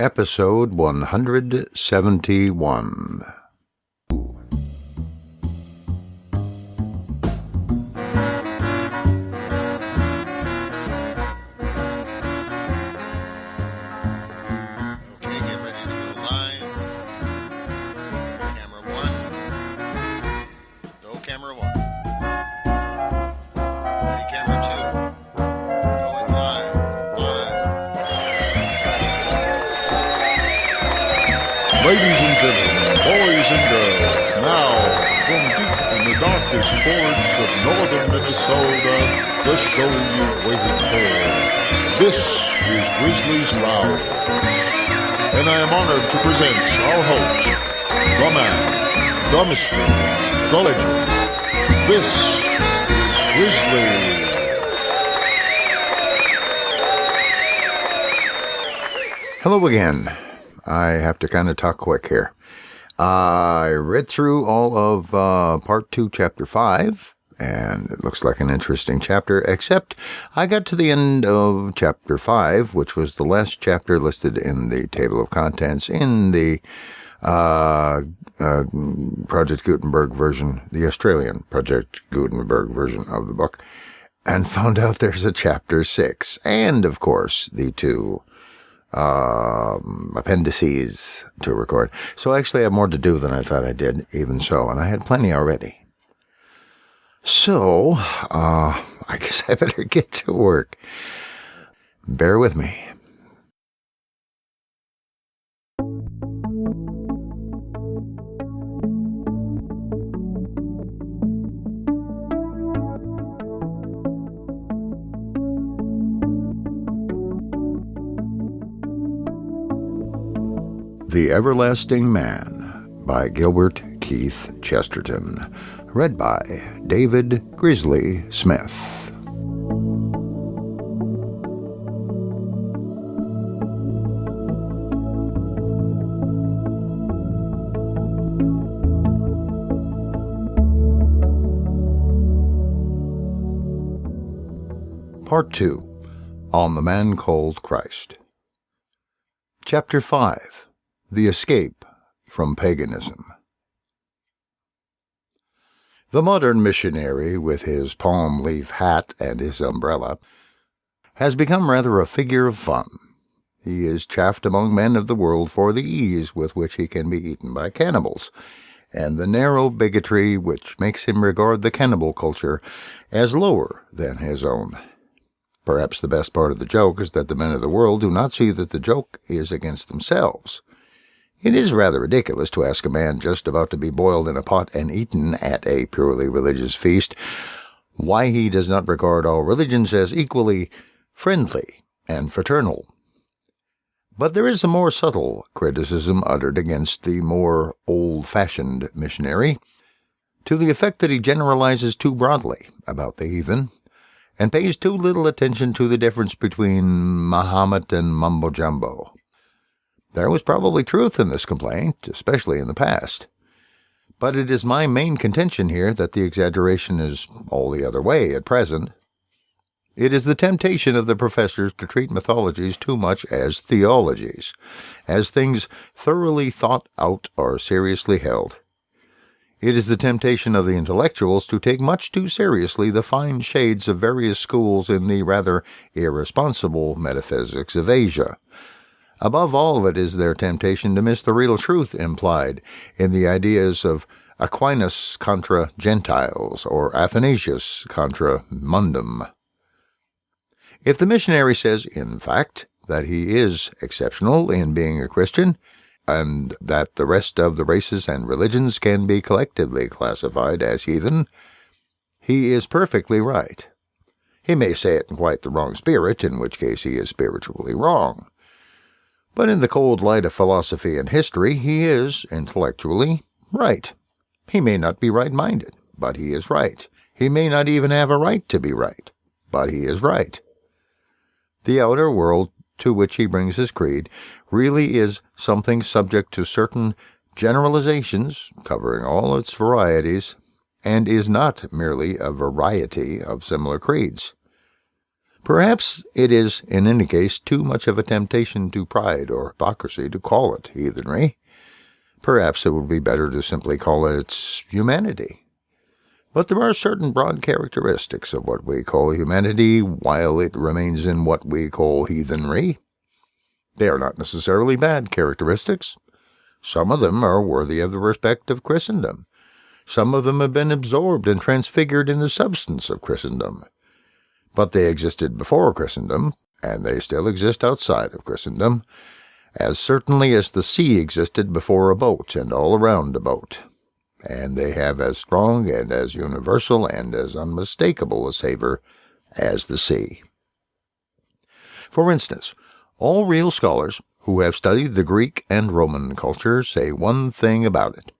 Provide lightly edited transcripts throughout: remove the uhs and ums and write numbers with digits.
Episode 171. Ladies and gentlemen, boys and girls, now, from deep in the darkest forests of northern Minnesota, the show you've waited for. This is Grizzly's Growl. And I am honored to present our host, the man, the mystery, the legend. This is Grizzly. Hello again. I have to kind of talk quick here. I read through all of Part 2, Chapter 5, and it looks like an interesting chapter, except I got to the end of Chapter 5, which was the last chapter listed in the table of contents in the Project Gutenberg version, the Australian Project Gutenberg version of the book, and found out there's a Chapter 6, and, of course, the two appendices to record. So I actually have more to do than I thought I did, even so, and I had plenty already. So, I guess I better get to work. Bear with me. The Everlasting Man by Gilbert Keith Chesterton. Read by David Grizzly Smith. Part 2. On the Man Called Christ. Chapter 5. The Escape from Paganism. The modern missionary, with his palm leaf hat and his umbrella, has become rather a figure of fun. He is chaffed among men of the world for the ease with which he can be eaten by cannibals, and the narrow bigotry which makes him regard the cannibal culture as lower than his own. Perhaps the best part of the joke is that the men of the world do not see that the joke is against themselves. It is rather ridiculous to ask a man just about to be boiled in a pot and eaten at a purely religious feast why he does not regard all religions as equally friendly and fraternal. But there is a more subtle criticism uttered against the more old-fashioned missionary, to the effect that he generalizes too broadly about the heathen, and pays too little attention to the difference between Mahomet and mumbo-jumbo. There was probably truth in this complaint, especially in the past. But it is my main contention here that the exaggeration is all the other way at present. It is the temptation of the professors to treat mythologies too much as theologies, as things thoroughly thought out or seriously held. It is the temptation of the intellectuals to take much too seriously the fine shades of various schools in the rather irresponsible metaphysics of Asia. Above all, it is their temptation to miss the real truth implied in the ideas of Aquinas contra Gentiles or Athanasius contra Mundum. If the missionary says, in fact, that he is exceptional in being a Christian, and that the rest of the races and religions can be collectively classified as heathen, he is perfectly right. He may say it in quite the wrong spirit, in which case he is spiritually wrong. But in the cold light of philosophy and history, he is, intellectually, right. He may not be right-minded, but he is right. He may not even have a right to be right, but he is right. The outer world to which he brings his creed really is something subject to certain generalizations, covering all its varieties, and is not merely a variety of similar creeds. Perhaps it is, in any case, too much of a temptation to pride or hypocrisy to call it heathenry. Perhaps it would be better to simply call it humanity. But there are certain broad characteristics of what we call humanity while it remains in what we call heathenry. They are not necessarily bad characteristics. Some of them are worthy of the respect of Christendom. Some of them have been absorbed and transfigured in the substance of Christendom. But they existed before Christendom, and they still exist outside of Christendom, as certainly as the sea existed before a boat and all around a boat. And they have as strong and as universal and as unmistakable a savor as the sea. For instance, all real scholars who have studied the Greek and Roman culture say one thing about it.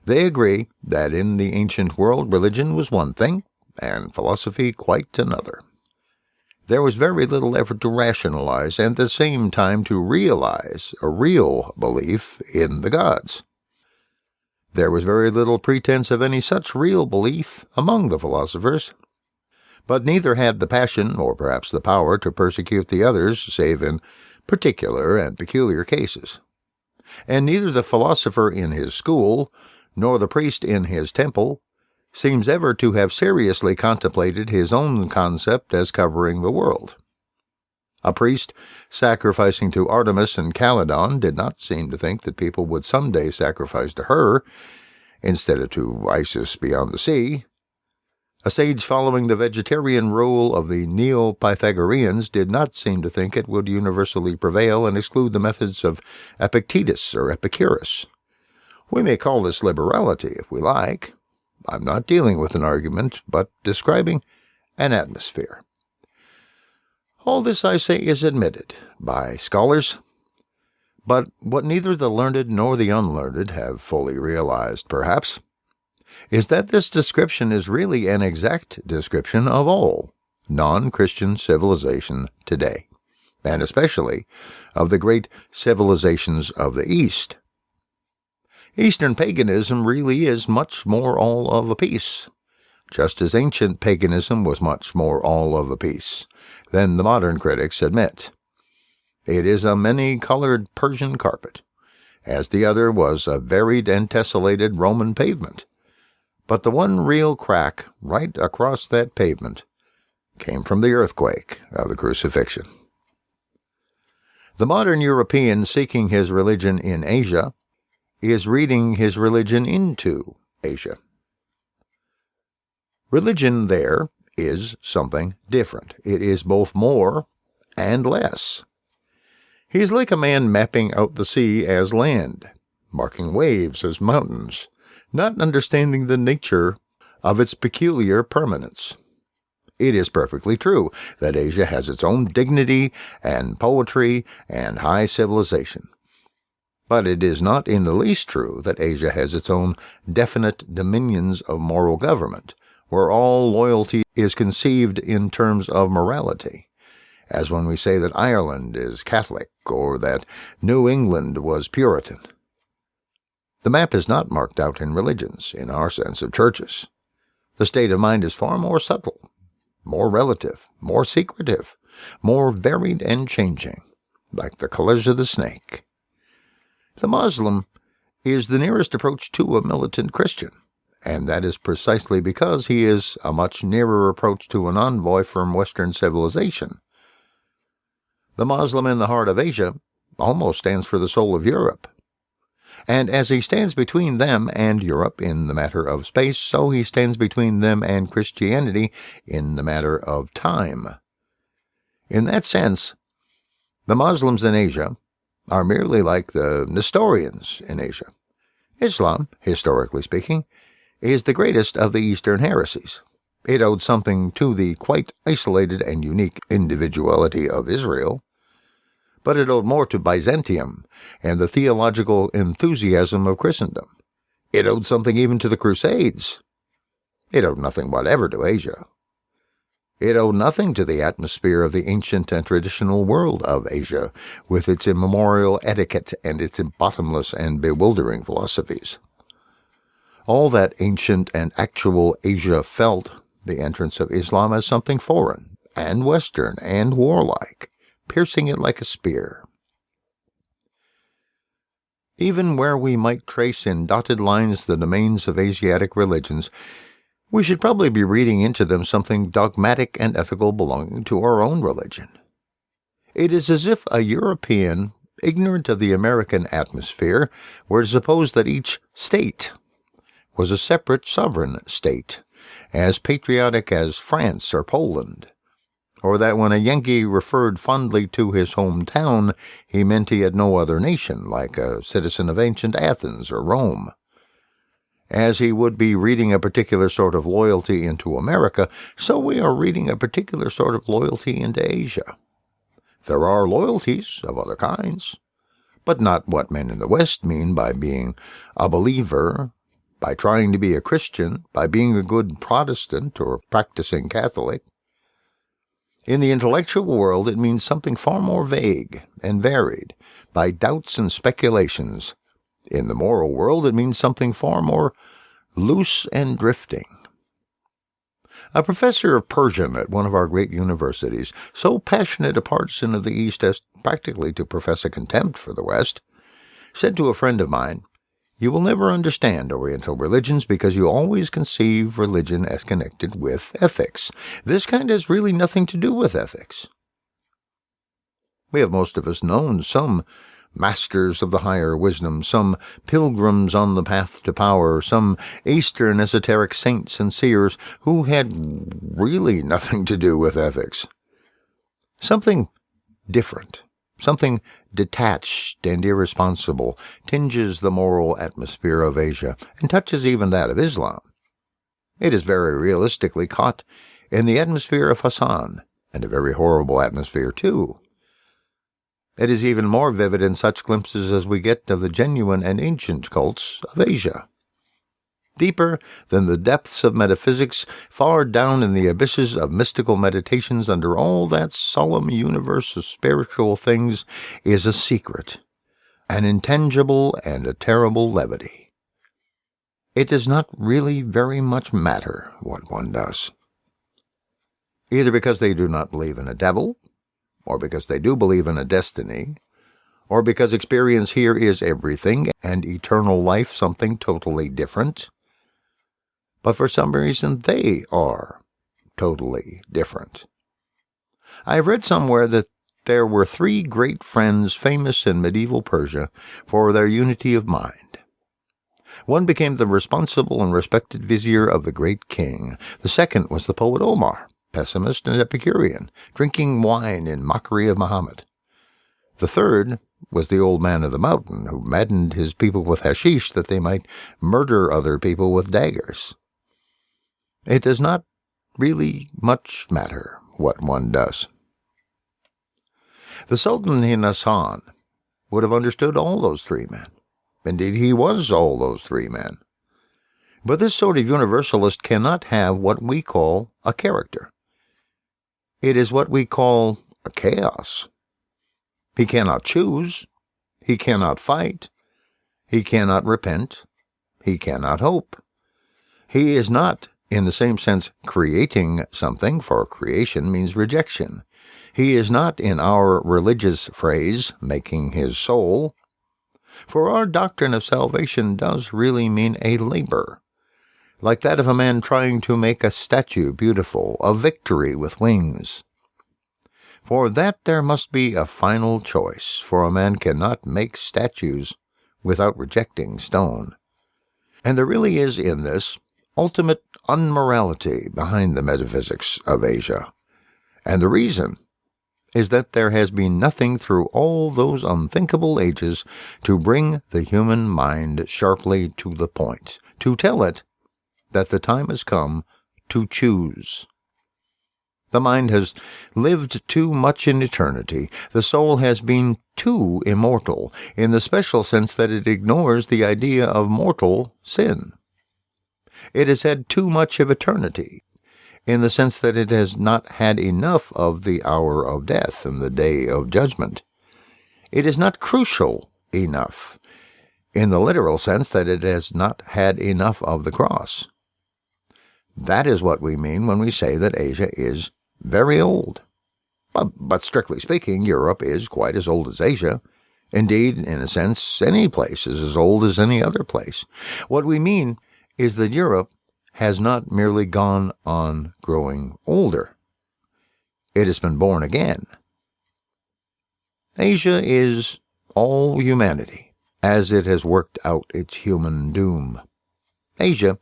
They agree that in the ancient world religion was one thing, and philosophy quite another. There was very little effort to rationalize and at the same time to realize a real belief in the gods. There was very little pretense of any such real belief among the philosophers, but neither had the passion or perhaps the power to persecute the others save in particular and peculiar cases. And neither the philosopher in his school nor the priest in his temple seems ever to have seriously contemplated his own concept as covering the world. A priest sacrificing to Artemis and Calydon did not seem to think that people would someday sacrifice to her instead of to Isis beyond the sea. A sage following the vegetarian rule of the Neo-Pythagoreans did not seem to think it would universally prevail and exclude the methods of Epictetus or Epicurus. We may call this liberality if we like. I'm not dealing with an argument, but describing an atmosphere. All this, I say, is admitted by scholars, but what neither the learned nor the unlearned have fully realized, perhaps, is that this description is really an exact description of all non-Christian civilization today, and especially of the great civilizations of the East. Eastern paganism really is much more all of a piece, just as ancient paganism was much more all of a piece than the modern critics admit. It is a many-colored Persian carpet, as the other was a varied and tessellated Roman pavement. But the one real crack right across that pavement came from the earthquake of the crucifixion. The modern European seeking his religion in Asia is reading his religion into Asia. Religion there is something different. It is both more and less. He is like a man mapping out the sea as land, marking waves as mountains, not understanding the nature of its peculiar permanence. It is perfectly true that Asia has its own dignity and poetry and high civilization. But it is not in the least true that Asia has its own definite dominions of moral government, where all loyalty is conceived in terms of morality, as when we say that Ireland is Catholic or that New England was Puritan. The map is not marked out in religions, in our sense of churches. The state of mind is far more subtle, more relative, more secretive, more varied and changing, like the colors of the snake. The Muslim is the nearest approach to a militant Christian, and that is precisely because he is a much nearer approach to an envoy from Western civilization. The Muslim in the heart of Asia almost stands for the soul of Europe. And as he stands between them and Europe in the matter of space, so he stands between them and Christianity in the matter of time. In that sense, the Muslims in Asia are merely like the Nestorians in Asia. Islam, historically speaking, is the greatest of the Eastern heresies. It owed something to the quite isolated and unique individuality of Israel, but it owed more to Byzantium and the theological enthusiasm of Christendom. It owed something even to the Crusades. It owed nothing whatever to Asia. It owed nothing to the atmosphere of the ancient and traditional world of Asia, with its immemorial etiquette and its bottomless and bewildering philosophies. All that ancient and actual Asia felt the entrance of Islam as something foreign and Western and warlike, piercing it like a spear. Even where we might trace in dotted lines the domains of Asiatic religions, we should probably be reading into them something dogmatic and ethical belonging to our own religion. It is as if a European, ignorant of the American atmosphere, were to suppose that each state was a separate sovereign state, as patriotic as France or Poland, or that when a Yankee referred fondly to his hometown, he meant he had no other nation, like a citizen of ancient Athens or Rome. As he would be reading a particular sort of loyalty into America, so we are reading a particular sort of loyalty into Asia. There are loyalties of other kinds, but not what men in the West mean by being a believer, by trying to be a Christian, by being a good Protestant or practicing Catholic. In the intellectual world, it means something far more vague and varied, by doubts and speculations. In the moral world, it means something far more loose and drifting. A professor of Persian at one of our great universities, so passionate a partisan of the East as practically to profess a contempt for the West, said to a friend of mine, "You will never understand Oriental religions because you always conceive religion as connected with ethics. This kind has really nothing to do with ethics." We have most of us known some masters of the higher wisdom, some pilgrims on the path to power, some Eastern esoteric saints and seers who had really nothing to do with ethics. Something different, something detached and irresponsible, tinges the moral atmosphere of Asia and touches even that of Islam. It is very realistically caught in the atmosphere of Hassan, and a very horrible atmosphere too. It is even more vivid in such glimpses as we get of the genuine and ancient cults of Asia. Deeper than the depths of metaphysics, far down in the abysses of mystical meditations under all that solemn universe of spiritual things, is a secret, an intangible and a terrible levity. It does not really very much matter what one does. Either because they do not believe in a devil, or because they do believe in a destiny, or because experience here is everything and eternal life something totally different. But for some reason they are totally different. I have read somewhere that there were 3 great friends famous in medieval Persia for their unity of mind. One became the responsible and respected vizier of the great king. The second was the poet Omar, pessimist and Epicurean, drinking wine in mockery of Muhammad. The third was the old man of the mountain, who maddened his people with hashish that they might murder other people with daggers. It does not really much matter what one does. The Sultan Hassan would have understood all those 3 men. Indeed, he was all those 3 men. But this sort of universalist cannot have what we call a character. It is what we call a chaos. He cannot choose. He cannot fight. He cannot repent. He cannot hope. He is not, in the same sense, creating something, for creation means rejection. He is not, in our religious phrase, making his soul. For our doctrine of salvation does really mean a labor, like that of a man trying to make a statue beautiful, a victory with wings. For that there must be a final choice, for a man cannot make statues without rejecting stone. And there really is in this ultimate unmorality behind the metaphysics of Asia. And the reason is that there has been nothing through all those unthinkable ages to bring the human mind sharply to the point, to tell it that the time has come to choose. The mind has lived too much in eternity. The soul has been too immortal, in the special sense that it ignores the idea of mortal sin. It has had too much of eternity, in the sense that it has not had enough of the hour of death and the day of judgment. It is not crucial enough, in the literal sense that it has not had enough of the cross. That is what we mean when we say that Asia is very old. But strictly speaking, Europe is quite as old as Asia. Indeed, in a sense, any place is as old as any other place. What we mean is that Europe has not merely gone on growing older. It has been born again. Asia is all humanity, as it has worked out its human doom. Asia,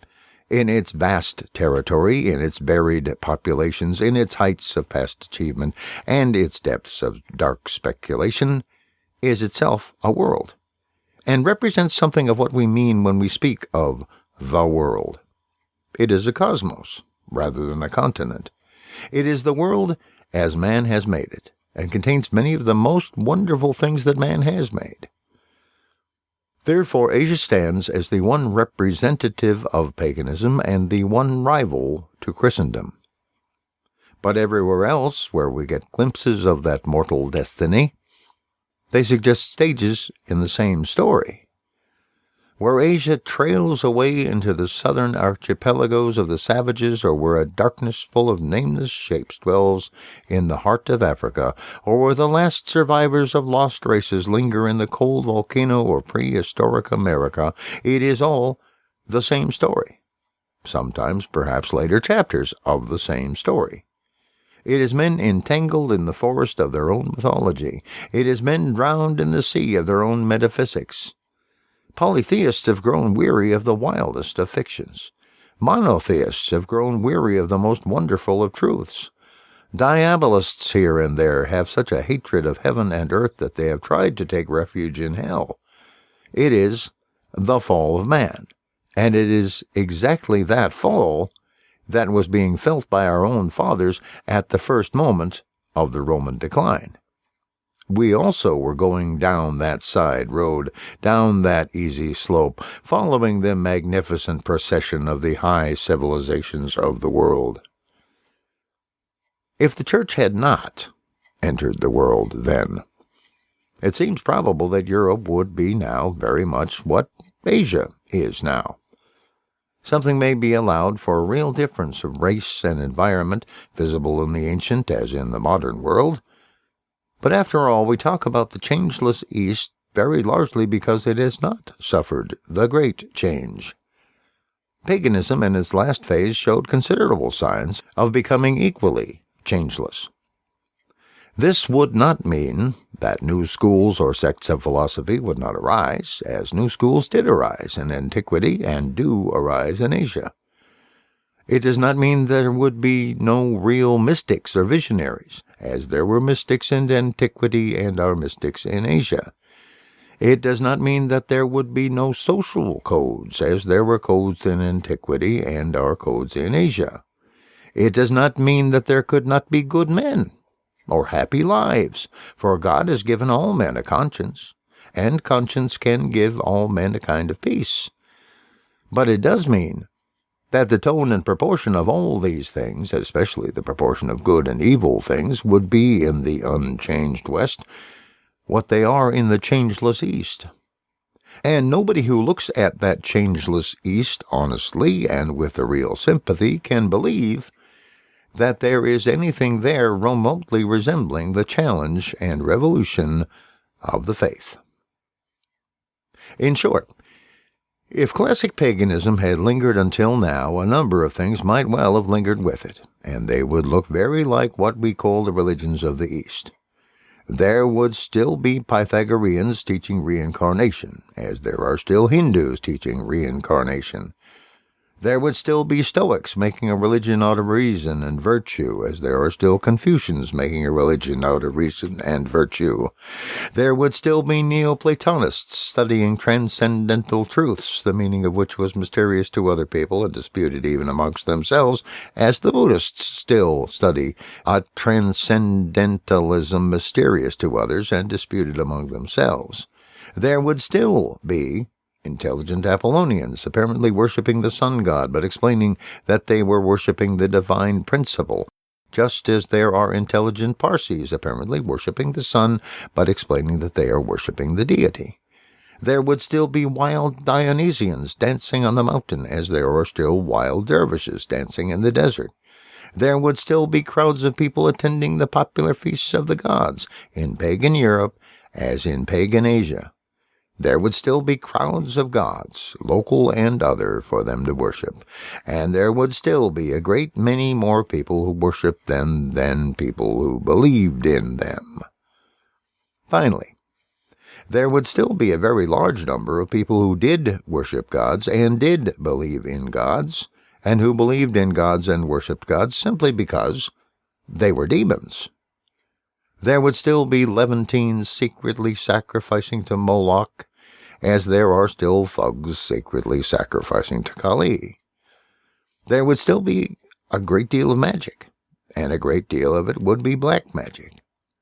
in its vast territory, in its varied populations, in its heights of past achievement, and its depths of dark speculation, is itself a world, and represents something of what we mean when we speak of the world. It is a cosmos, rather than a continent. It is the world as man has made it, and contains many of the most wonderful things that man has made. Therefore, Asia stands as the one representative of paganism and the one rival to Christendom. But everywhere else, where we get glimpses of that mortal destiny, they suggest stages in the same story. Where Asia trails away into the southern archipelagos of the savages, or where a darkness full of nameless shapes dwells in the heart of Africa, or where the last survivors of lost races linger in the cold volcano or prehistoric America, it is all the same story. Sometimes, perhaps, later chapters of the same story. It is men entangled in the forest of their own mythology. It is men drowned in the sea of their own metaphysics. Polytheists have grown weary of the wildest of fictions. Monotheists have grown weary of the most wonderful of truths. Diabolists here and there have such a hatred of heaven and earth that they have tried to take refuge in hell. It is the fall of man, and it is exactly that fall that was being felt by our own fathers at the first moment of the Roman decline. We also were going down that side road, down that easy slope, following the magnificent procession of the high civilizations of the world. If the Church had not entered the world then, it seems probable that Europe would be now very much what Asia is now. Something may be allowed for a real difference of race and environment, visible in the ancient as in the modern world. But after all, we talk about the changeless East very largely because it has not suffered the great change. Paganism in its last phase showed considerable signs of becoming equally changeless. This would not mean that new schools or sects of philosophy would not arise, as new schools did arise in antiquity and do arise in Asia. It does not mean there would be no real mystics or visionaries, as there were mystics in antiquity and are mystics in Asia. It does not mean that there would be no social codes, as there were codes in antiquity and are codes in Asia. It does not mean that there could not be good men, or happy lives, for God has given all men a conscience, and conscience can give all men a kind of peace. But it does mean that the tone and proportion of all these things, especially the proportion of good and evil things, would be in the unchanged West what they are in the changeless East. And nobody who looks at that changeless East honestly and with a real sympathy can believe that there is anything there remotely resembling the challenge and revolution of the faith. In short, if classic paganism had lingered until now, a number of things might well have lingered with it, and they would look very like what we call the religions of the East. There would still be Pythagoreans teaching reincarnation, as there are still Hindus teaching reincarnation. There would still be Stoics making a religion out of reason and virtue, as there are still Confucians making a religion out of reason and virtue. There would still be Neoplatonists studying transcendental truths, the meaning of which was mysterious to other people and disputed even amongst themselves, as the Buddhists still study a transcendentalism mysterious to others and disputed among themselves. There would still be intelligent Apollonians, apparently worshipping the sun god, but explaining that they were worshipping the divine principle, just as there are intelligent Parsis, apparently worshipping the sun, but explaining that they are worshipping the deity. There would still be wild Dionysians dancing on the mountain, as there are still wild dervishes dancing in the desert. There would still be crowds of people attending the popular feasts of the gods in pagan Europe as in pagan Asia. There would still be crowds of gods, local and other, for them to worship, and there would still be a great many more people who worshipped them than people who believed in them. Finally, there would still be a very large number of people who did worship gods and did believe in gods, and who believed in gods and worshipped gods simply because they were demons. There would still be Levantines secretly sacrificing to Moloch, as there are still thugs secretly sacrificing to Kali. There would still be a great deal of magic, and a great deal of it would be black magic.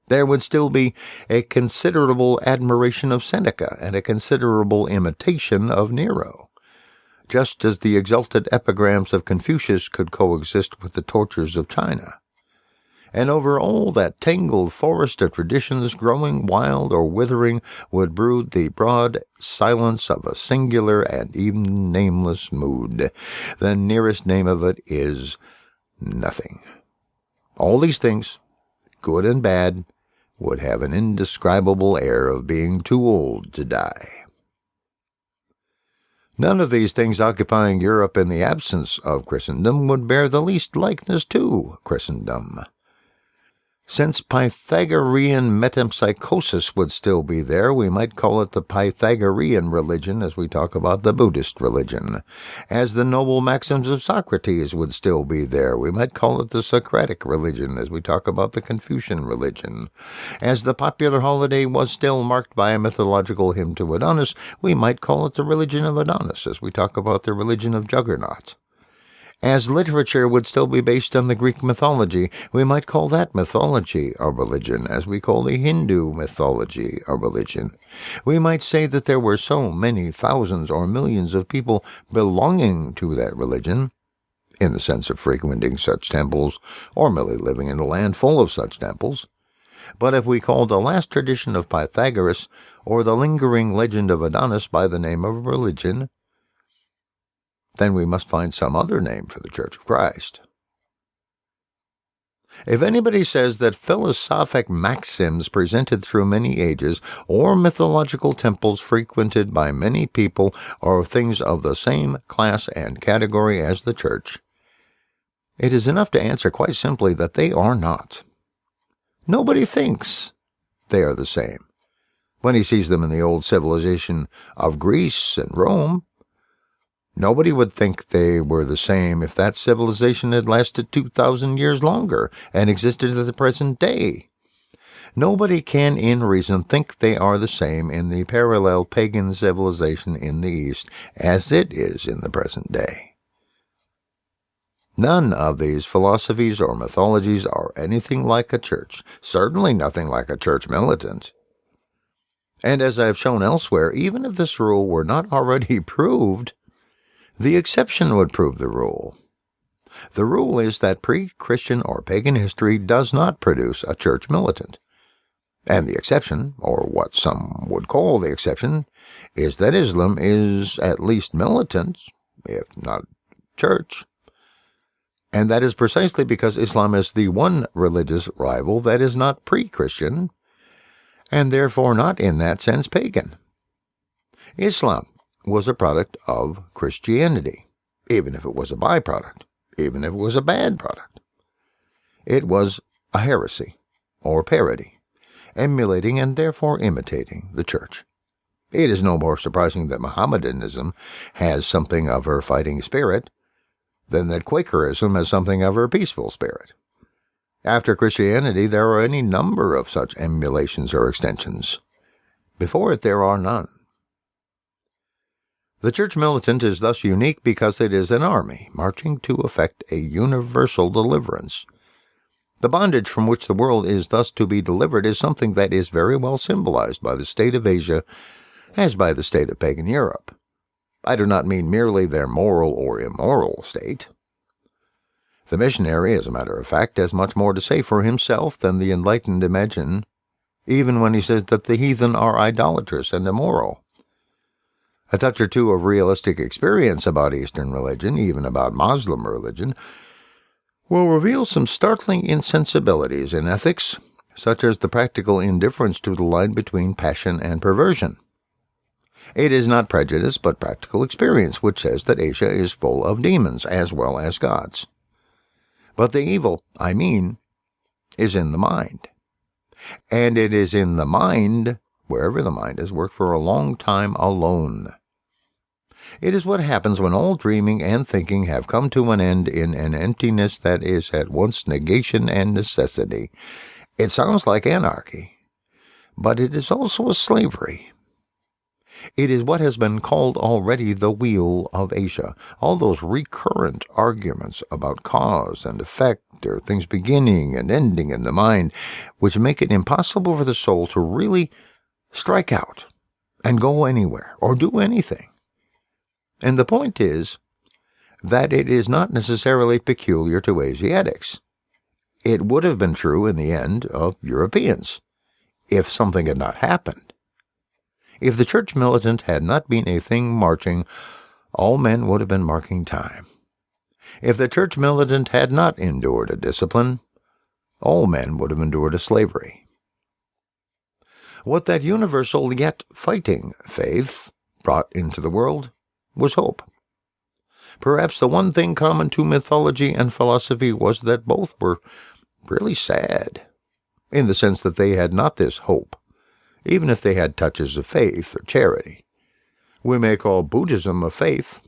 There would still be a considerable admiration of Seneca and a considerable imitation of Nero, just as the exalted epigrams of Confucius could coexist with the tortures of China. And over all that tangled forest of traditions, growing wild or withering, would brood the broad silence of a singular and even nameless mood. The nearest name of it is nothing. All these things, good and bad, would have an indescribable air of being too old to die. None of these things occupying Europe in the absence of Christendom would bear the least likeness to Christendom. Since Pythagorean metempsychosis would still be there, we might call it the Pythagorean religion as we talk about the Buddhist religion. As the noble maxims of Socrates would still be there, we might call it the Socratic religion as we talk about the Confucian religion. As the popular holiday was still marked by a mythological hymn to Adonis, we might call it the religion of Adonis as we talk about the religion of Juggernaut. As literature would still be based on the Greek mythology, we might call that mythology a religion, as we call the Hindu mythology a religion. We might say that there were so many thousands or millions of people belonging to that religion, in the sense of frequenting such temples, or merely living in a land full of such temples. But if we called the last tradition of Pythagoras, or the lingering legend of Adonis by the name of a religion, then we must find some other name for the Church of Christ. If anybody says that philosophic maxims presented through many ages, or mythological temples frequented by many people, are things of the same class and category as the Church, it is enough to answer quite simply that they are not. Nobody thinks they are the same. When he sees them in the old civilization of Greece and Rome, nobody would think they were the same if that civilization had lasted 2,000 years longer and existed at the present day. Nobody can in reason think they are the same in the parallel pagan civilization in the East as it is in the present day. None of these philosophies or mythologies are anything like a church, certainly nothing like a church militant. And as I have shown elsewhere, even if this rule were not already proved, the exception would prove the rule. The rule is that pre-Christian or pagan history does not produce a church militant. And the exception, or what some would call the exception, is that Islam is at least militant, if not church. And that is precisely because Islam is the one religious rival that is not pre-Christian, and therefore not in that sense pagan. Islam was a product of Christianity, even if it was a byproduct, even if it was a bad product. It was a heresy, or parody, emulating and therefore imitating the church. It is no more surprising that Mohammedanism has something of her fighting spirit than that Quakerism has something of her peaceful spirit. After Christianity, there are any number of such emulations or extensions. Before it, there are none. The church militant is thus unique because it is an army marching to effect a universal deliverance. The bondage from which the world is thus to be delivered is something that is very well symbolized by the state of Asia as by the state of pagan Europe. I do not mean merely their moral or immoral state. The missionary, as a matter of fact, has much more to say for himself than the enlightened imagine, even when he says that the heathen are idolatrous and immoral. A touch or two of realistic experience about Eastern religion, even about Muslim religion, will reveal some startling insensibilities in ethics, such as the practical indifference to the line between passion and perversion. It is not prejudice, but practical experience, which says that Asia is full of demons as well as gods. But the evil, is in the mind. And it is in the mind, wherever the mind has worked for a long time alone. It is what happens when all dreaming and thinking have come to an end in an emptiness that is at once negation and necessity. It sounds like anarchy, but it is also a slavery. It is what has been called already the wheel of Asia. All those recurrent arguments about cause and effect, or things beginning and ending in the mind, which make it impossible for the soul to really strike out and go anywhere or do anything. And the point is that it is not necessarily peculiar to Asiatics. It would have been true in the end of Europeans, if something had not happened. If the church militant had not been a thing marching, all men would have been marking time. If the church militant had not endured a discipline, all men would have endured a slavery. What that universal yet fighting faith brought into the world was hope. Perhaps the one thing common to mythology and philosophy was that both were really sad, in the sense that they had not this hope, even if they had touches of faith or charity. We may call Buddhism a faith,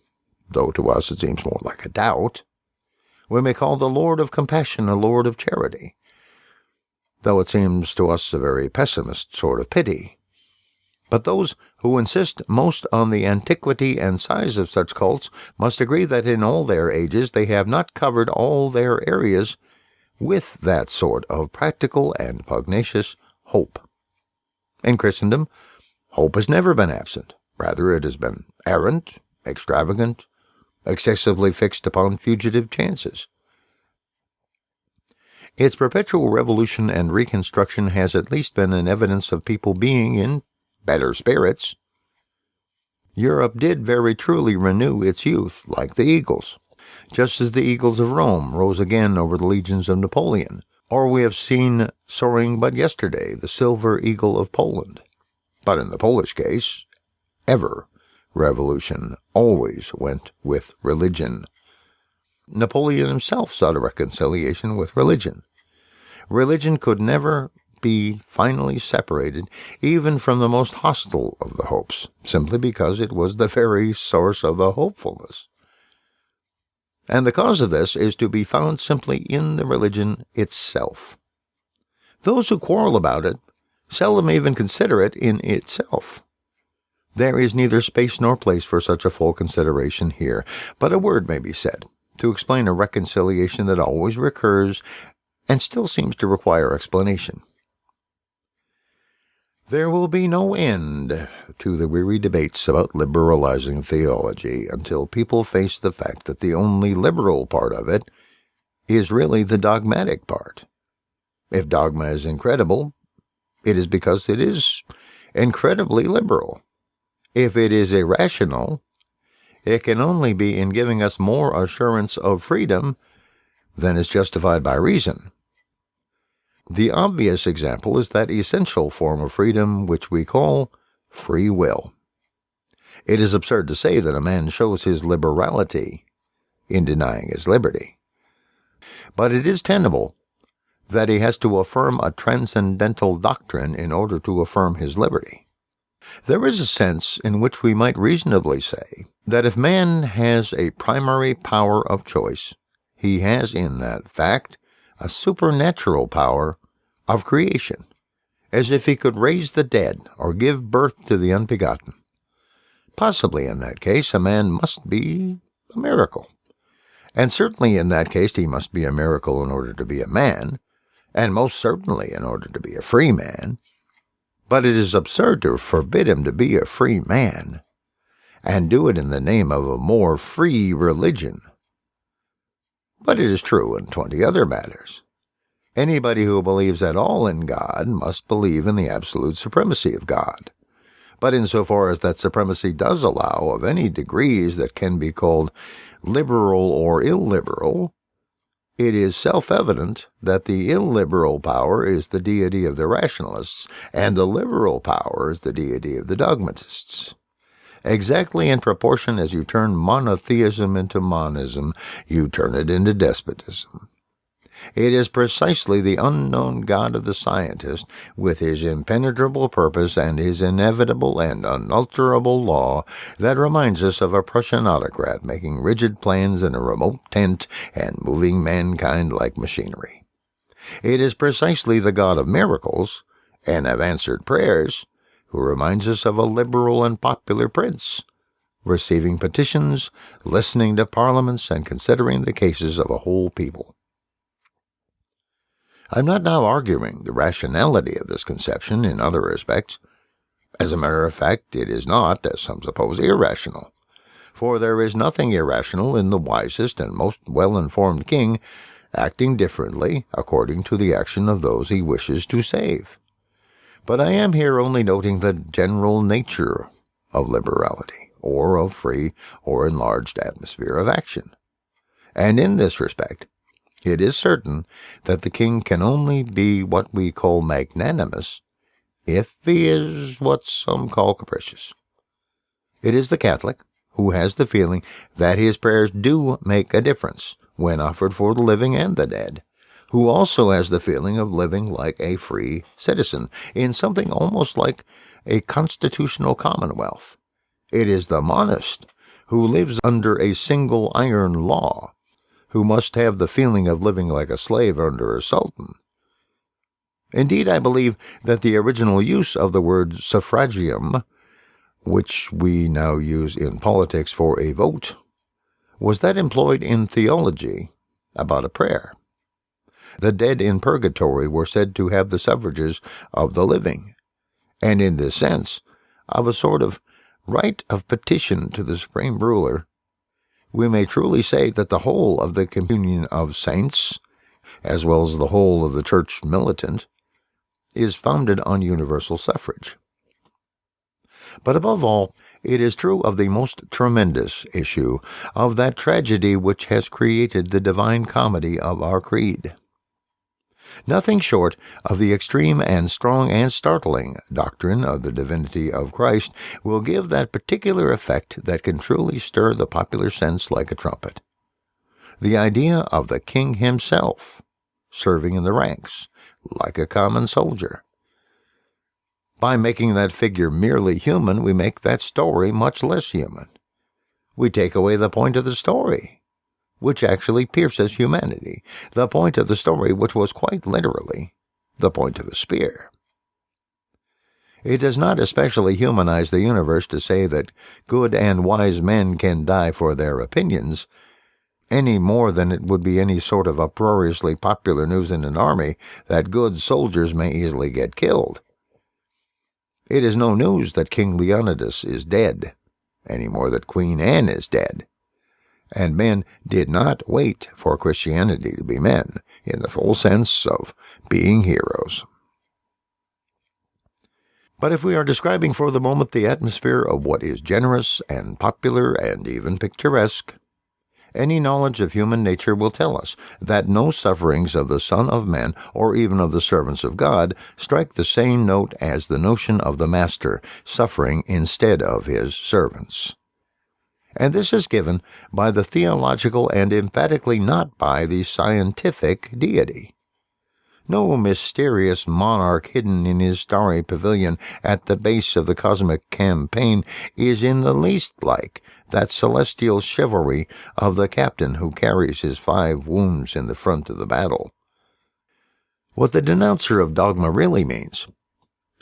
though to us it seems more like a doubt. We may call the Lord of Compassion a Lord of Charity, though it seems to us a very pessimist sort of pity. But those who insist most on the antiquity and size of such cults must agree that in all their ages they have not covered all their areas with that sort of practical and pugnacious hope. In Christendom, hope has never been absent. Rather, it has been errant, extravagant, excessively fixed upon fugitive chances. Its perpetual revolution and reconstruction has at least been an evidence of people being in better spirits. Europe did very truly renew its youth, like the eagles, just as the eagles of Rome rose again over the legions of Napoleon, or we have seen soaring but yesterday the silver eagle of Poland. But in the Polish case, revolution always went with religion. Napoleon himself sought a reconciliation with religion. Religion could never be finally separated, even from the most hostile of the hopes, simply because it was the very source of the hopefulness. And the cause of this is to be found simply in the religion itself. Those who quarrel about it seldom even consider it in itself. There is neither space nor place for such a full consideration here, but a word may be said to explain a reconciliation that always recurs and still seems to require explanation. There will be no end to the weary debates about liberalizing theology until people face the fact that the only liberal part of it is really the dogmatic part. If dogma is incredible, it is because it is incredibly liberal. If it is irrational, it can only be in giving us more assurance of freedom than is justified by reason. The obvious example is that essential form of freedom which we call free will. It is absurd to say that a man shows his liberality in denying his liberty. But it is tenable that he has to affirm a transcendental doctrine in order to affirm his liberty. There is a sense in which we might reasonably say that if man has a primary power of choice, he has in that fact a supernatural power of creation, as if he could raise the dead or give birth to the unbegotten. Possibly in that case a man must be a miracle, and certainly in that case he must be a miracle in order to be a man, and most certainly in order to be a free man. But it is absurd to forbid him to be a free man, and do it in the name of a more free religion. But it is true in 20 other matters. Anybody who believes at all in God must believe in the absolute supremacy of God. But insofar as that supremacy does allow of any degrees that can be called liberal or illiberal, It is self-evident that the illiberal power is the deity of the rationalists, and the liberal power is the deity of the dogmatists. Exactly in proportion as you turn monotheism into monism, you turn it into despotism. It is precisely the unknown God of the scientist, with his impenetrable purpose and his inevitable and unalterable law, that reminds us of a Prussian autocrat making rigid plans in a remote tent and moving mankind like machinery. It is precisely the God of miracles and of answered prayers who reminds us of a liberal and popular prince, receiving petitions, listening to parliaments, and considering the cases of a whole people. I'm not now arguing the rationality of this conception in other respects. As a matter of fact, it is not, as some suppose, irrational. For there is nothing irrational in the wisest and most well-informed king acting differently according to the action of those he wishes to save. But I am here only noting the general nature of liberality, or of free or enlarged atmosphere of action. And in this respect, it is certain that the king can only be what we call magnanimous if he is what some call capricious. It is the Catholic who has the feeling that his prayers do make a difference when offered for the living and the dead, who also has the feeling of living like a free citizen in something almost like a constitutional commonwealth. It is the monist who lives under a single iron law, who must have the feeling of living like a slave under a sultan. Indeed, I believe that the original use of the word suffragium, which we now use in politics for a vote, was that employed in theology about a prayer. The dead in purgatory were said to have the suffrages of the living, and in this sense, of a sort of right of petition to the supreme ruler, we may truly say that the whole of the communion of saints, as well as the whole of the church militant, is founded on universal suffrage. But above all, it is true of the most tremendous issue of that tragedy which has created the divine comedy of our creed. Nothing short of the extreme and strong and startling doctrine of the divinity of Christ will give that particular effect that can truly stir the popular sense like a trumpet. The idea of the king himself serving in the ranks like a common soldier. By making that figure merely human, we make that story much less human. We take away the point of the story, which actually pierces humanity, the point of the story which was quite literally the point of a spear. It does not especially humanize the universe to say that good and wise men can die for their opinions, any more than it would be any sort of uproariously popular news in an army that good soldiers may easily get killed. It is no news that King Leonidas is dead, any more that Queen Anne is dead. And men did not wait for Christianity to be men, in the full sense of being heroes. But if we are describing for the moment the atmosphere of what is generous and popular and even picturesque, any knowledge of human nature will tell us that no sufferings of the Son of Man, or even of the servants of God, strike the same note as the notion of the Master suffering instead of his servants. And this is given by the theological and emphatically not by the scientific deity. No mysterious monarch hidden in his starry pavilion at the base of the cosmic campaign is in the least like that celestial chivalry of the captain who carries his 5 wounds in the front of the battle. What the denouncer of dogma really means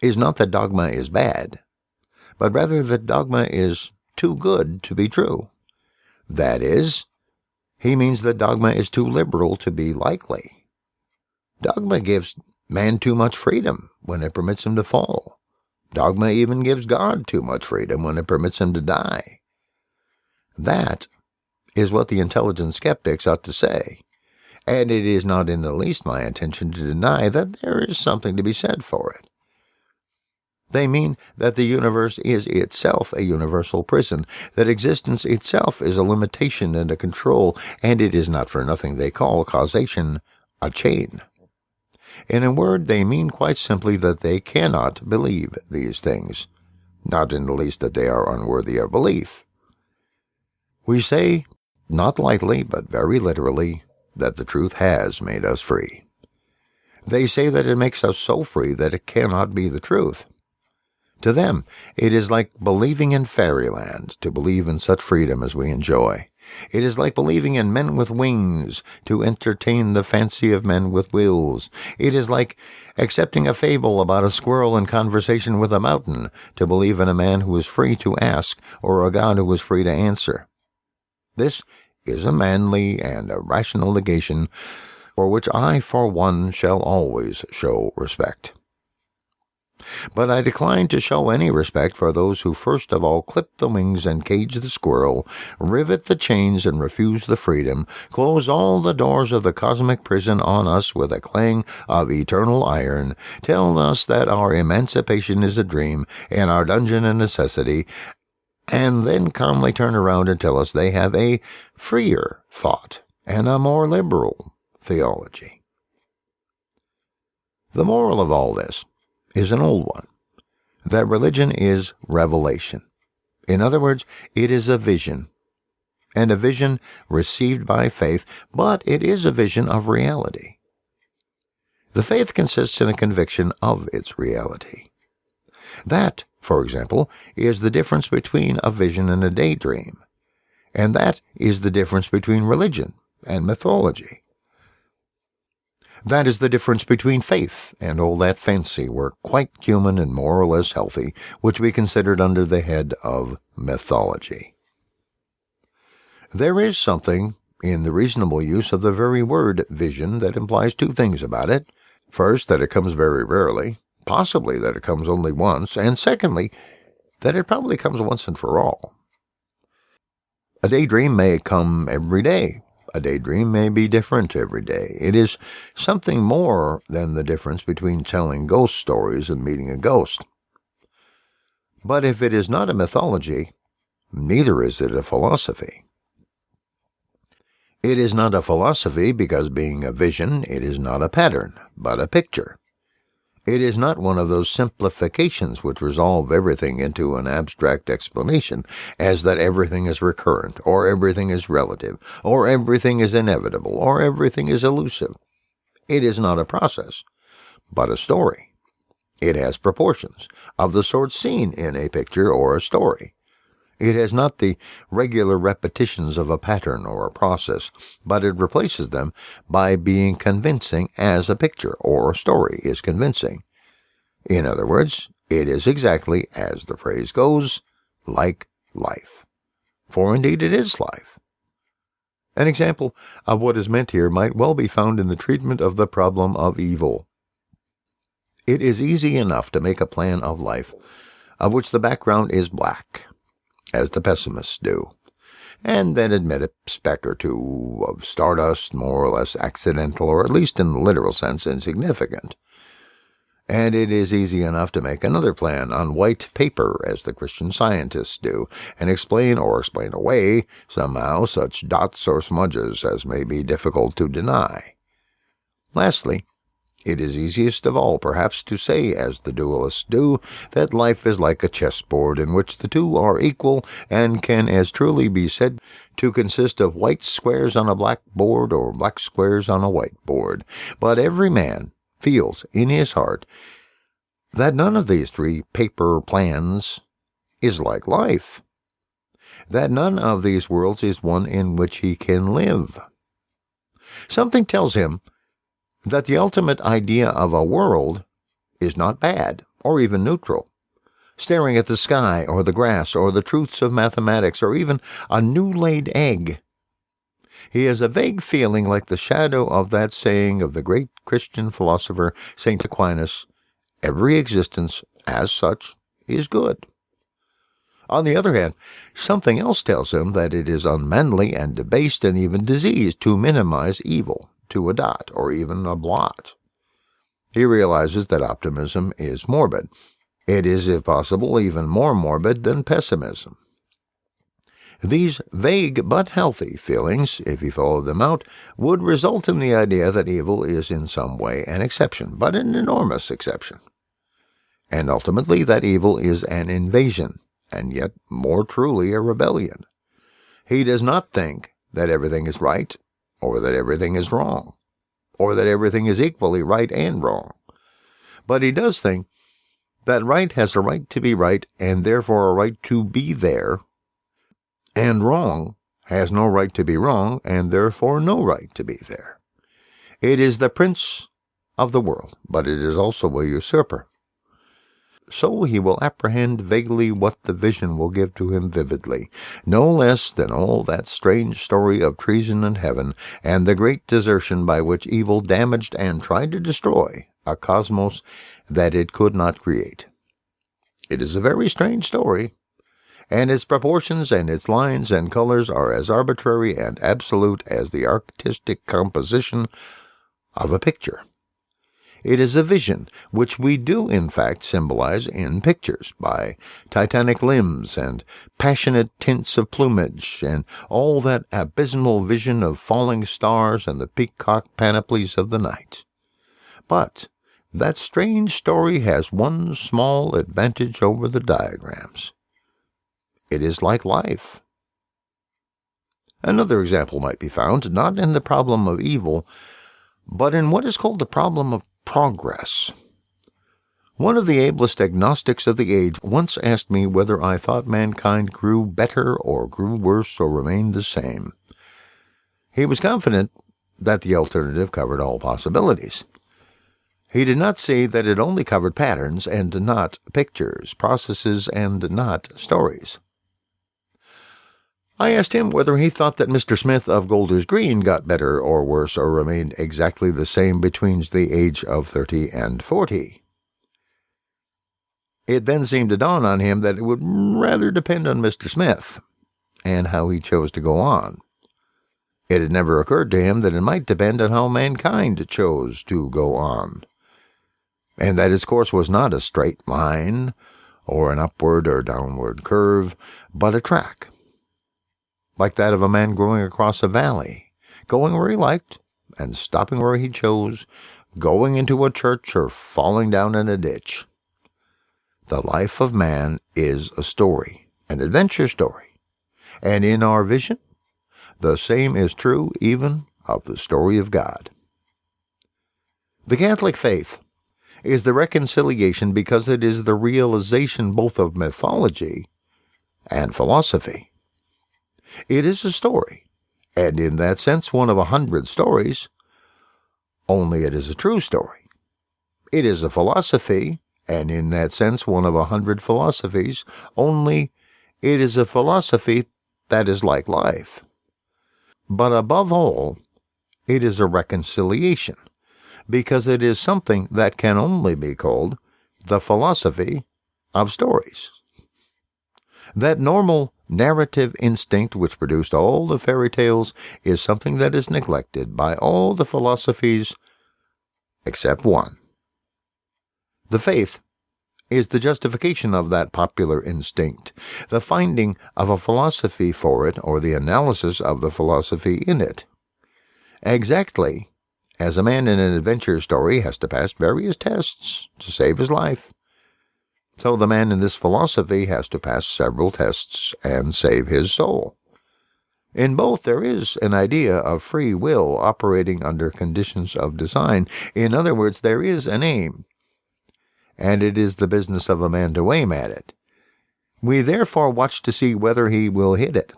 is not that dogma is bad, but rather that dogma is too good to be true. That is, he means that dogma is too liberal to be likely. Dogma gives man too much freedom when it permits him to fall. Dogma even gives God too much freedom when it permits him to die. That is what the intelligent skeptics ought to say, and it is not in the least my intention to deny that there is something to be said for it. They mean that the universe is itself a universal prison, that existence itself is a limitation and a control, and it is not for nothing they call causation a chain. In a word, they mean quite simply that they cannot believe these things, not in the least that they are unworthy of belief. We say, not lightly, but very literally, that the truth has made us free. They say that it makes us so free that it cannot be the truth. To them, it is like believing in fairyland, to believe in such freedom as we enjoy. It is like believing in men with wings, to entertain the fancy of men with wills. It is like accepting a fable about a squirrel in conversation with a mountain, to believe in a man who is free to ask, or a God who is free to answer. This is a manly and a rational negation, for which I, for one, shall always show respect. But I decline to show any respect for those who first of all clip the wings and cage the squirrel, rivet the chains and refuse the freedom, close all the doors of the cosmic prison on us with a clang of eternal iron, tell us that our emancipation is a dream and our dungeon a necessity, and then calmly turn around and tell us they have a freer thought and a more liberal theology. The moral of all this is an old one, that religion is revelation. In other words, it is a vision, and a vision received by faith, but it is a vision of reality. The faith consists in a conviction of its reality. That, for example, is the difference between a vision and a daydream, and that is the difference between religion and mythology. That is the difference between faith and all that fancy work, quite human and more or less healthy, which we considered under the head of mythology. There is something in the reasonable use of the very word vision that implies two things about it. First, that it comes very rarely, possibly that it comes only once, and secondly, that it probably comes once and for all. A daydream may come every day. A daydream may be different every day. It is something more than the difference between telling ghost stories and meeting a ghost. But if it is not a mythology, neither is it a philosophy. It is not a philosophy because, being a vision, it is not a pattern, but a picture. It is not one of those simplifications which resolve everything into an abstract explanation, as that everything is recurrent, or everything is relative, or everything is inevitable, or everything is elusive. It is not a process, but a story. It has proportions, of the sort seen in a picture or a story. It has not the regular repetitions of a pattern or a process, but it replaces them by being convincing as a picture or a story is convincing. In other words, it is exactly, as the phrase goes, like life. For indeed it is life. An example of what is meant here might well be found in the treatment of the problem of evil. It is easy enough to make a plan of life, of which the background is black, as the pessimists do, and then admit a speck or two of stardust, more or less accidental, or at least in the literal sense insignificant. And it is easy enough to make another plan on white paper, as the Christian Scientists do, and explain away somehow such dots or smudges as may be difficult to deny. Lastly, it is easiest of all, perhaps, to say, as the dualists do, that life is like a chessboard in which the two are equal and can as truly be said to consist of white squares on a black board or black squares on a white board. But every man feels in his heart that none of these three paper plans is like life, that none of these worlds is one in which he can live. Something tells him that the ultimate idea of a world is not bad, or even neutral. Staring at the sky, or the grass, or the truths of mathematics, or even a new-laid egg. He has a vague feeling like the shadow of that saying of the great Christian philosopher St. Aquinas, "Every existence, as such, is good." On the other hand, something else tells him that it is unmanly and debased and even diseased to minimize evil to a dot or even a blot. He realizes that optimism is morbid. It is, if possible, even more morbid than pessimism. These vague but healthy feelings, if you follow them out, would result in the idea that evil is in some way an exception, but an enormous exception. And ultimately that evil is an invasion, and yet more truly a rebellion. He does not think that everything is right, or that everything is wrong, or that everything is equally right and wrong. But he does think that right has a right to be right, and therefore a right to be there, and wrong has no right to be wrong, and therefore no right to be there. It is the prince of the world, but it is also a usurper. So he will apprehend vaguely what the vision will give to him vividly, no less than all that strange story of treason in heaven, and the great desertion by which evil damaged and tried to destroy a cosmos that it could not create. It is a very strange story, and its proportions and its lines and colors are as arbitrary and absolute as the artistic composition of a picture. It is a vision which we do in fact symbolize in pictures by titanic limbs and passionate tints of plumage and all that abysmal vision of falling stars and the peacock panoplies of the night. But that strange story has one small advantage over the diagrams. It is like life. Another example might be found not in the problem of evil, but in what is called the problem of progress. One of the ablest agnostics of the age once asked me whether I thought mankind grew better or grew worse or remained the same. He was confident that the alternative covered all possibilities. He did not see that it only covered patterns and not pictures, processes and not stories. I asked him whether he thought that Mr. Smith of Golders Green got better or worse or remained exactly the same between the age of 30 and 40. It then seemed to dawn on him that it would rather depend on Mr. Smith and how he chose to go on. It had never occurred to him that it might depend on how mankind chose to go on, and that its course was not a straight line or an upward or downward curve, but a track, like that of a man going across a valley, going where he liked and stopping where he chose, going into a church or falling down in a ditch. The life of man is a story, an adventure story, and in our vision, the same is true even of the story of God. The Catholic faith is the reconciliation because it is the realization both of mythology and philosophy. It is a story, and in that sense one of 100 stories, only it is a true story. It is a philosophy, and in that sense one of 100 philosophies, only it is a philosophy that is like life. But above all, it is a reconciliation, because it is something that can only be called the philosophy of stories. That normal narrative instinct which produced all the fairy tales is something that is neglected by all the philosophies except one. The faith is the justification of that popular instinct, the finding of a philosophy for it or the analysis of the philosophy in it. Exactly as a man in an adventure story has to pass various tests to save his life, so the man in this philosophy has to pass several tests and save his soul. In both there is an idea of free will operating under conditions of design. In other words, there is an aim, and it is the business of a man to aim at it. We therefore watch to see whether he will hit it.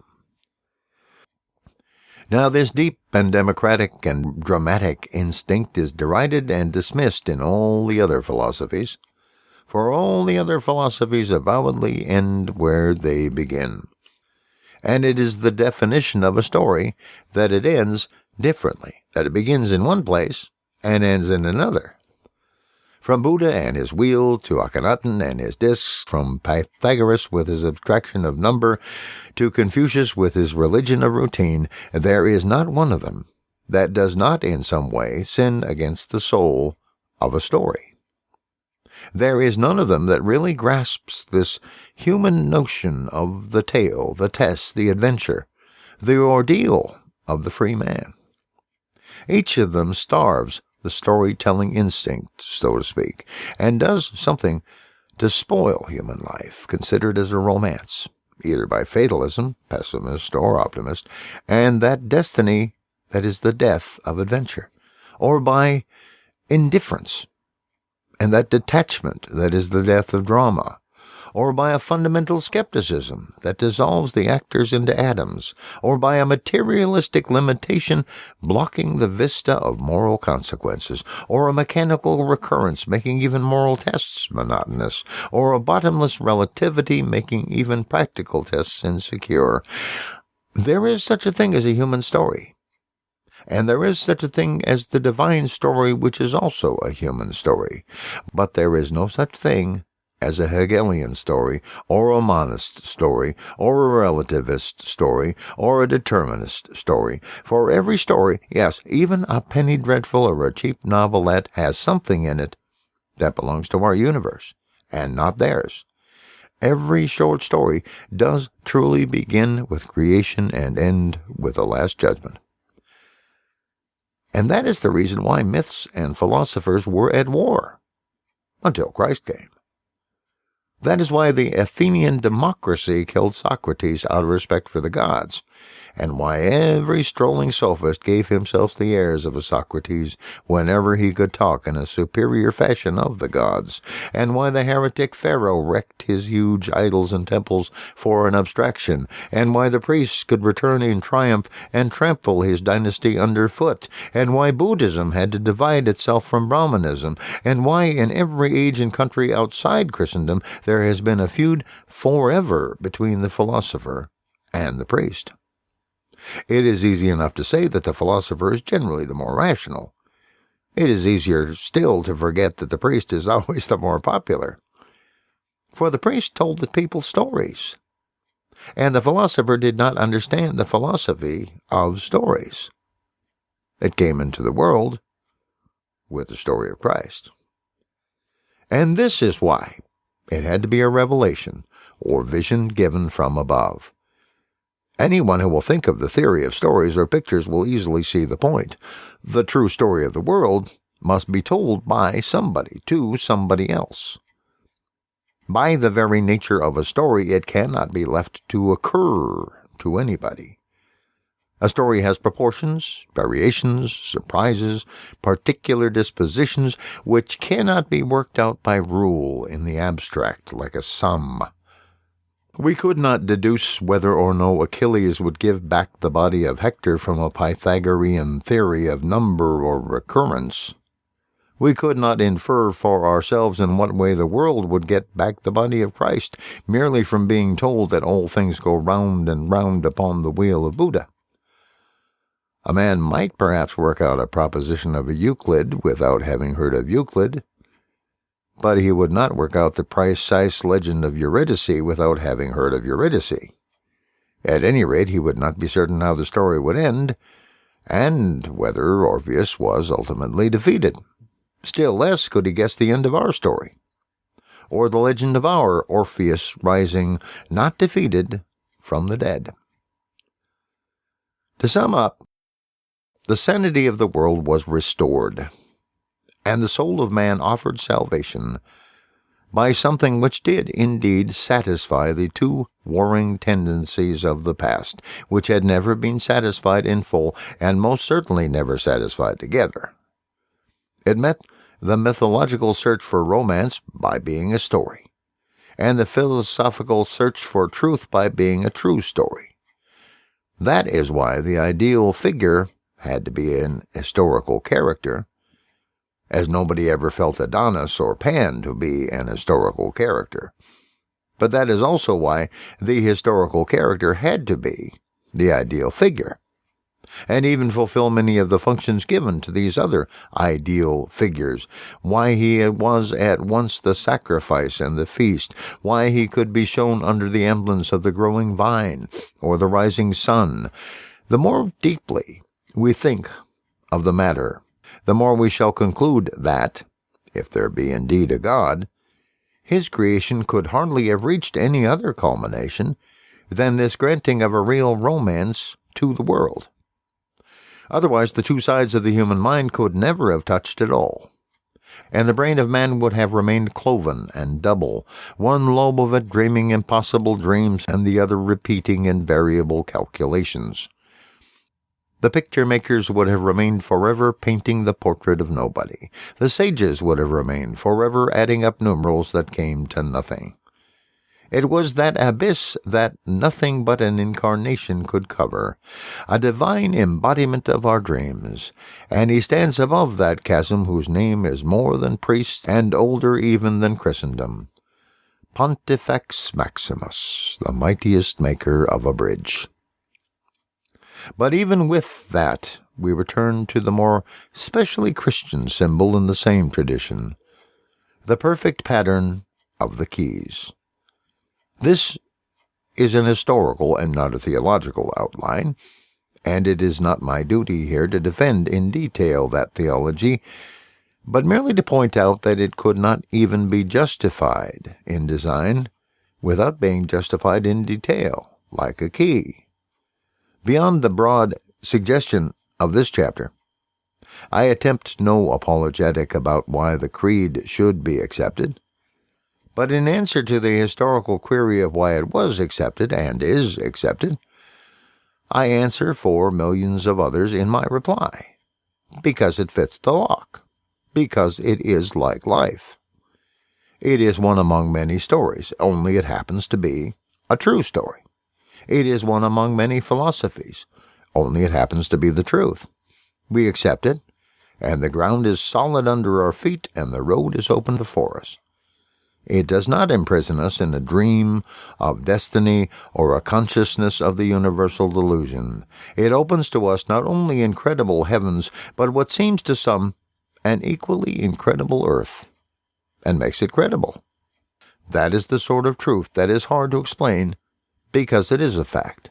Now this deep and democratic and dramatic instinct is derided and dismissed in all the other philosophies, for all the other philosophies avowedly end where they begin. And it is the definition of a story that it ends differently, that it begins in one place and ends in another. From Buddha and his wheel to Akhenaten and his discs, from Pythagoras with his abstraction of number to Confucius with his religion of routine, there is not one of them that does not in some way sin against the soul of a story. There is none of them that really grasps this human notion of the tale, the test, the adventure, the ordeal of the free man. Each of them starves the storytelling instinct, so to speak, and does something to spoil human life, considered as a romance, either by fatalism, pessimist or optimist, and that destiny that is the death of adventure, or by indifference, and that detachment that is the death of drama, or by a fundamental skepticism that dissolves the actors into atoms, or by a materialistic limitation blocking the vista of moral consequences, or a mechanical recurrence making even moral tests monotonous, or a bottomless relativity making even practical tests insecure. There is such a thing as a human story. And there is such a thing as the divine story, which is also a human story. But there is no such thing as a Hegelian story, or a monist story, or a relativist story, or a determinist story. For every story, yes, even a penny dreadful or a cheap novelette, has something in it that belongs to our universe, and not theirs. Every short story does truly begin with creation and end with the Last Judgment. And that is the reason why myths and philosophers were at war, until Christ came. That is why the Athenian democracy killed Socrates out of respect for the gods, and why every strolling sophist gave himself the airs of a Socrates whenever he could talk in a superior fashion of the gods, and why the heretic Pharaoh wrecked his huge idols and temples for an abstraction, and why the priests could return in triumph and trample his dynasty underfoot, and why Buddhism had to divide itself from Brahmanism, and why in every age and country outside Christendom there has been a feud forever between the philosopher and the priest. It is easy enough to say that the philosopher is generally the more rational. It is easier still to forget that the priest is always the more popular. For the priest told the people stories, and the philosopher did not understand the philosophy of stories. It came into the world with the story of Christ. And this is why it had to be a revelation, or vision given from above. Anyone who will think of the theory of stories or pictures will easily see the point. The true story of the world must be told by somebody to somebody else. By the very nature of a story, it cannot be left to occur to anybody. A story has proportions, variations, surprises, particular dispositions, which cannot be worked out by rule in the abstract like a sum. We could not deduce whether or no Achilles would give back the body of Hector from a Pythagorean theory of number or recurrence. We could not infer for ourselves in what way the world would get back the body of Christ, merely from being told that all things go round and round upon the wheel of Buddha. A man might perhaps work out a proposition of Euclid without having heard of Euclid, but he would not work out the precise legend of Eurydice without having heard of Eurydice. At any rate, he would not be certain how the story would end, and whether Orpheus was ultimately defeated. Still less could he guess the end of our story, or the legend of our Orpheus rising, not defeated, from the dead. To sum up, the sanity of the world was restored, and the soul of man offered salvation by something which did indeed satisfy the two warring tendencies of the past, which had never been satisfied in full, and most certainly never satisfied together. It met the mythological search for romance by being a story, and the philosophical search for truth by being a true story. That is why the ideal figure had to be an historical character, as nobody ever felt Adonis or Pan to be an historical character. But that is also why the historical character had to be the ideal figure, and even fulfill many of the functions given to these other ideal figures, why he was at once the sacrifice and the feast, why he could be shown under the emblems of the growing vine or the rising sun. The more deeply we think of the matter, the more we shall conclude that, if there be indeed a God, his creation could hardly have reached any other culmination than this granting of a real romance to the world. Otherwise, the two sides of the human mind could never have touched at all, and the brain of man would have remained cloven and double, one lobe of it dreaming impossible dreams and the other repeating invariable calculations. The picture makers would have remained forever painting the portrait of nobody. The sages would have remained forever adding up numerals that came to nothing. It was that abyss that nothing but an incarnation could cover, a divine embodiment of our dreams, and he stands above that chasm whose name is more than priest and older even than Christendom. Pontifex Maximus, the mightiest maker of a bridge. But even with that, we return to the more specially Christian symbol in the same tradition, the perfect pattern of the keys. This is an historical and not a theological outline, and it is not my duty here to defend in detail that theology, but merely to point out that it could not even be justified in design without being justified in detail, like a key. Beyond the broad suggestion of this chapter, I attempt no apologetic about why the creed should be accepted, but in answer to the historical query of why it was accepted and is accepted, I answer for millions of others in my reply, because it fits the lock, because it is like life. It is one among many stories, only it happens to be a true story. It is one among many philosophies, only it happens to be the truth. We accept it, and the ground is solid under our feet, and the road is open before us. It does not imprison us in a dream of destiny or a consciousness of the universal delusion. It opens to us not only incredible heavens, but what seems to some an equally incredible earth, and makes it credible. That is the sort of truth that is hard to explain, because it is a fact.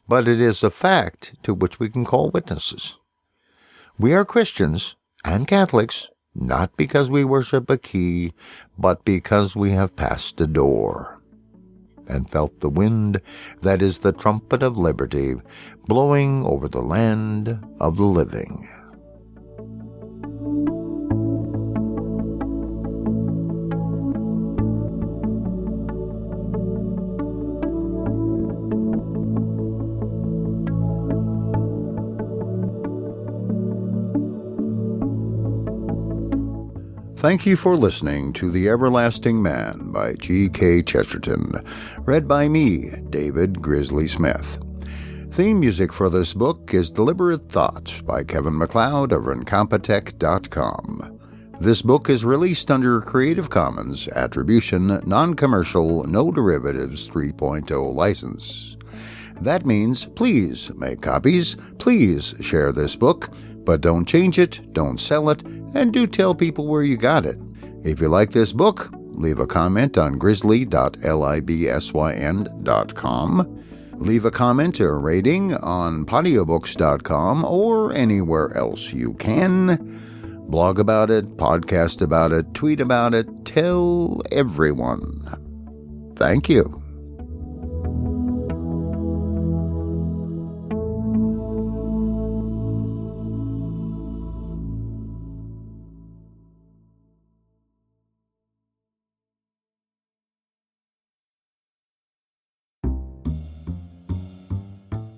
But it is a fact to which we can call witnesses. We are Christians and Catholics, not because we worship a key, but because we have passed a door, and felt the wind that is the trumpet of liberty blowing over the land of the living. Thank you for listening to The Everlasting Man by G.K. Chesterton, read by me, David Grizzly Smith. Theme music for this book is Deliberate Thoughts by Kevin MacLeod of Incompetech.com. This book is released under Creative Commons Attribution, Non-Commercial, No Derivatives 3.0 license. That means please make copies, please share this book, but don't change it, don't sell it, and do tell people where you got it. If you like this book, leave a comment on grizzly.libsyn.com. Leave a comment or rating on audiobooks.com or anywhere else you can. Blog about it, podcast about it, tweet about it, tell everyone. Thank you.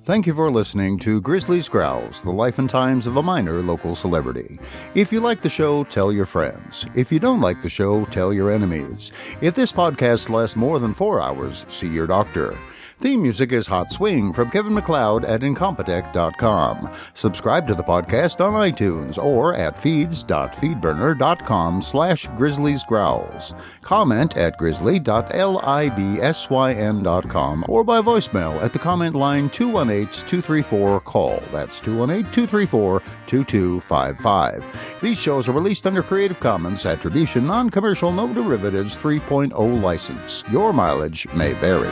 Thank you for listening to Grizzly's Growls, the life and times of a minor local celebrity. If you like the show, tell your friends. If you don't like the show, tell your enemies. If this podcast lasts more than 4 hours, see your doctor. Theme music is Hot Swing from Kevin MacLeod at Incompetech.com. Subscribe to the podcast on iTunes or at feeds.feedburner.com/grizzliesgrowls. Comment at grizzly.libsyn.com or by voicemail at the comment line 218-234-CALL. That's 218-234-2255. These shows are released under Creative Commons Attribution, Non-Commercial, No Derivatives 3.0 license. Your mileage may vary.